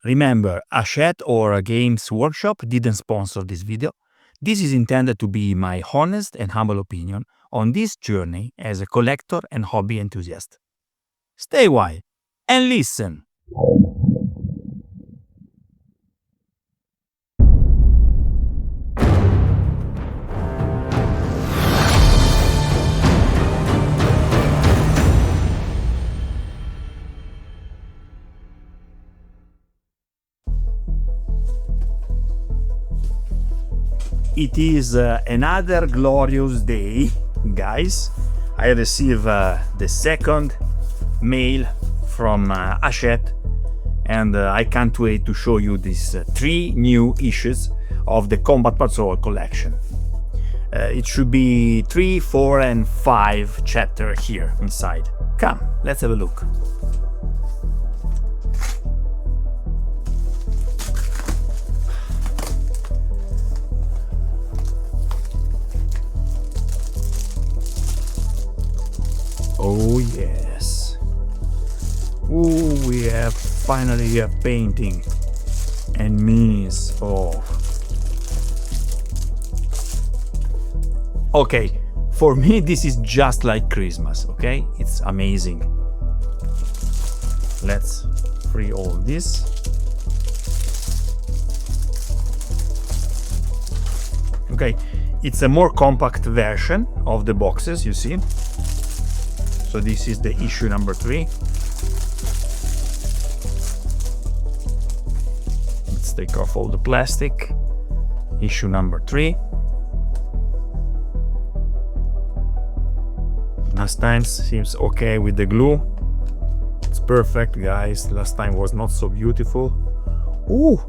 Remember, Hachette or a Games Workshop didn't sponsor this video. This is intended to be my honest and humble opinion on this journey as a collector and hobby enthusiast. Stay a while and listen. It is another glorious day, guys. I received the second mail from Hachette, and I can't wait to show you these 3 new issues of the Combat Patrol collection. It should be 3, 4, and 5 chapters here inside. Come, let's have a look. Oh yes. Ooh, we have finally a painting and minis. Oh. Okay, for me this is just like Christmas, okay? It's amazing. Let's free all this. Okay, it's a more compact version of the boxes, you see. So this is the issue number 3. Let's take off all the plastic. Issue number 3. Last time seems okay with the glue. It's perfect, guys. Last time was not so beautiful. Ooh!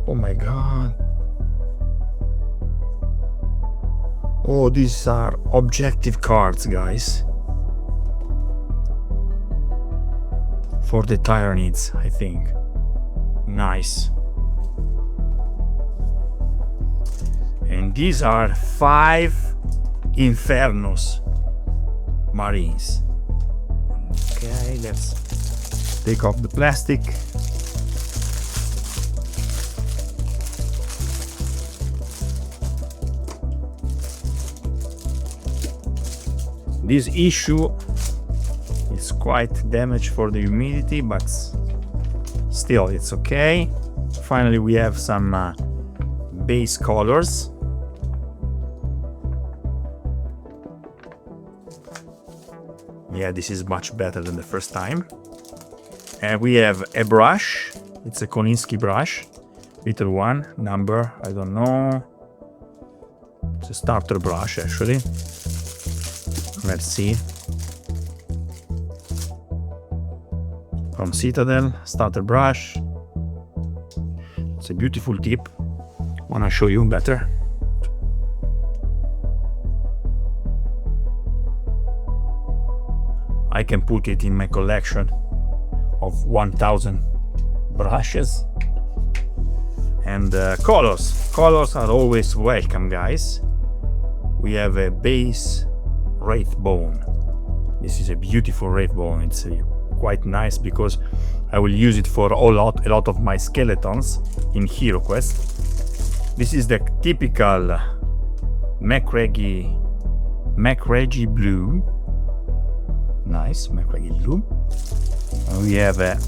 Oh my god. Oh, these are objective cards, guys. For the Tyranids, I think. Nice. And these are 5 Infernos Marines. Okay, let's take off the plastic. This issue is quite damaged for the humidity, but still it's okay. Finally, we have some base colors. Yeah, this is much better than the first time. And we have a brush. It's a Kolinsky brush. Little one, number, I don't know. It's a starter brush, actually. Let's see. From Citadel, starter brush. It's a beautiful tip. Wanna show you better. I can put it in my collection of 1000 brushes. And colors. Colors are always welcome, guys. We have a base Wraithbone. This is a beautiful Wraithbone. It's quite nice because I will use it for a lot of my skeletons in HeroQuest. This is the typical MacReggie blue. Nice, MacReggie blue. And we have a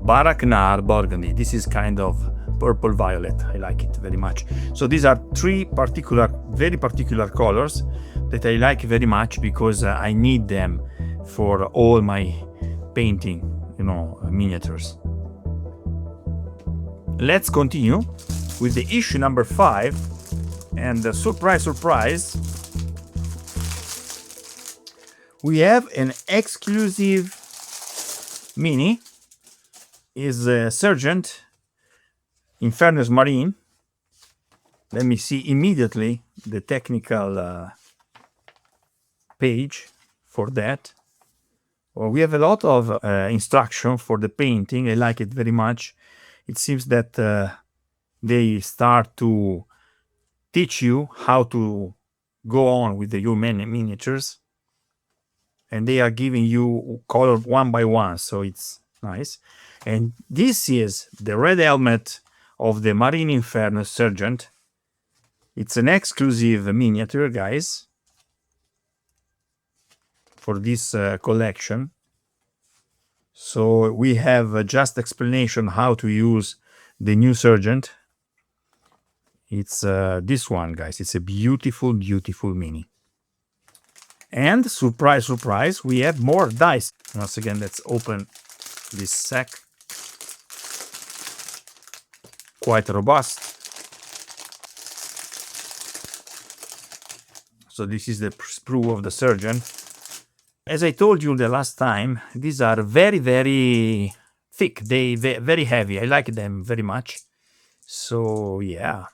Baraknar burgundy. This is kind of purple violet. I like it very much. So these are 3 very particular colors that I like very much because I need them for all my painting, miniatures. Let's continue with the issue number 5, and surprise, surprise, we have an exclusive mini. Is Sergeant Infernus Marine. Let me see immediately the technical page for that. Well, we have a lot of instruction for the painting. I like it very much. It seems that they start to teach you how to go on with your miniatures, and they are giving you color one by one, so it's Nice. And this is the red helmet of the Marine Inferno Sergeant. It's an exclusive miniature, guys, for this collection. So we have just explanation how to use the new Sergeant. It's this one, guys. It's a beautiful, beautiful mini. And surprise, surprise, we have more dice. Once again, let's open this sack. Quite robust. So this is the sprue of the Sergeant. As I told you the last time, these are very, very thick. They very heavy. I like them very much. So yeah,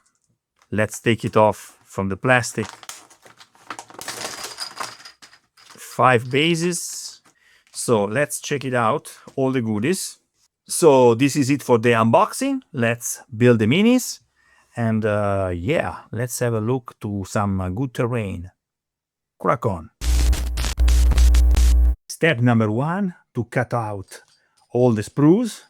let's take it off from the plastic. 5 bases. So let's check it out, all the goodies. So this is it for the unboxing. Let's build the minis. And yeah, let's have a look to some good terrain. Crack on. Step number 1, to cut out all the sprues,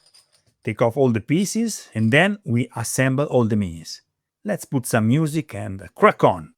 take off all the pieces, and then we assemble all the minis. Let's put some music and crack on.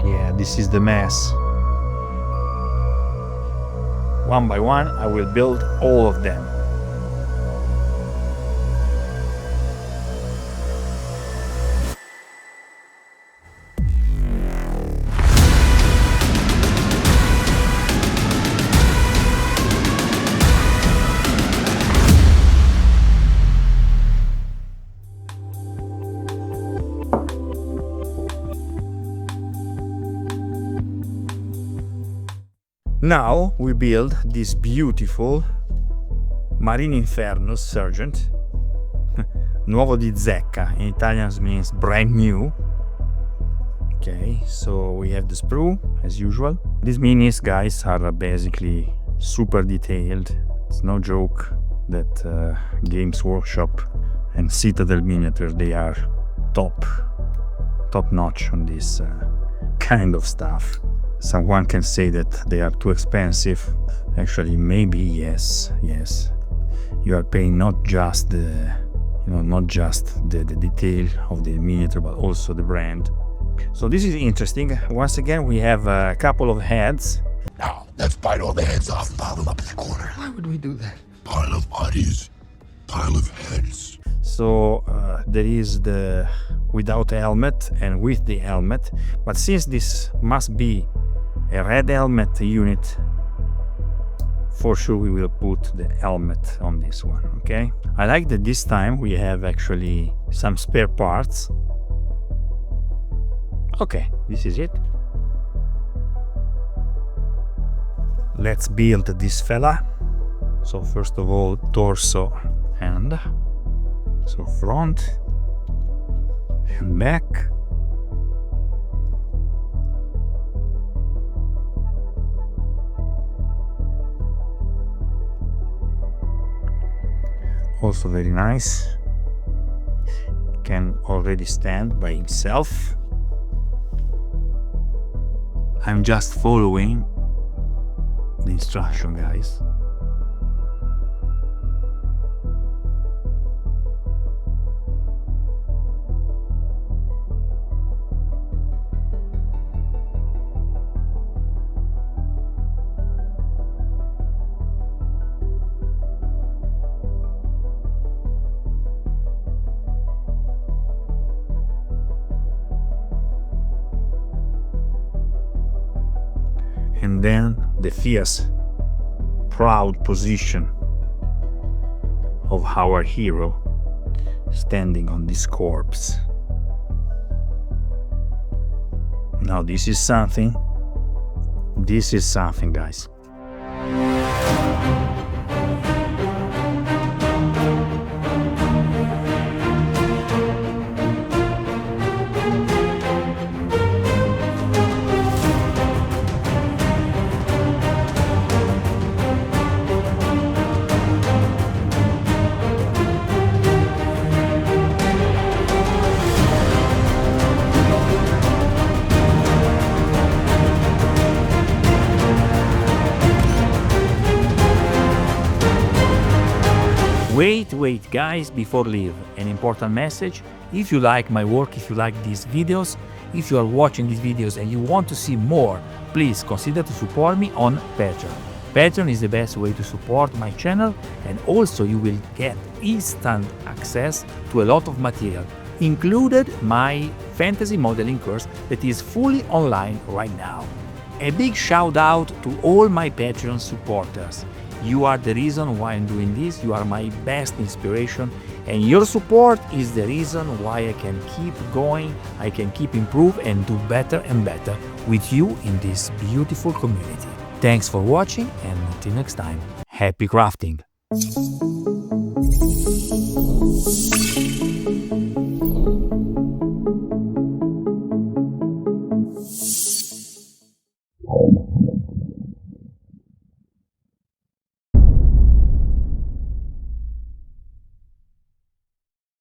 Yeah, this is the mess. One by one, I will build all of them. Now we build this beautiful Marine Inferno Sergeant. Nuovo di zecca, in Italian means brand new. Okay, so we have the sprue as usual. These minis, guys, are basically super detailed. It's no joke that Games Workshop and Citadel Miniatures, they are top notch on this kind of stuff. Someone can say that they are too expensive. Actually, maybe yes. You are paying not just the, not just the detail of the miniature, but also the brand. So this is interesting. Once again, we have a couple of heads. Now, let's bite all the heads off and pile them up in the corner. Why would we do that? Pile of bodies, pile of heads. So there is the without helmet and with the helmet. But since this must be a red helmet unit, for sure we will put the helmet on this one, okay? I like that this time we have actually some spare parts. Okay, this is it. Let's build this fella. So first of all, torso and so front and back. Also very nice. Can already stand by himself. I'm just following the instruction, guys. And then the fierce, proud position of our hero standing on this corpse. Now this is something, guys. Wait guys, before leave, an important message. If you like my work, if you like these videos, if you are watching these videos and you want to see more, please consider to support me on Patreon. Patreon is the best way to support my channel, and also you will get instant access to a lot of material, included my fantasy modeling course that is fully online right now. A big shout out to all my Patreon supporters. You are the reason why I'm doing this, you are my best inspiration, and your support is the reason why I can keep going, I can keep improve and do better and better with you in this beautiful community. Thanks for watching, and until next time, happy crafting!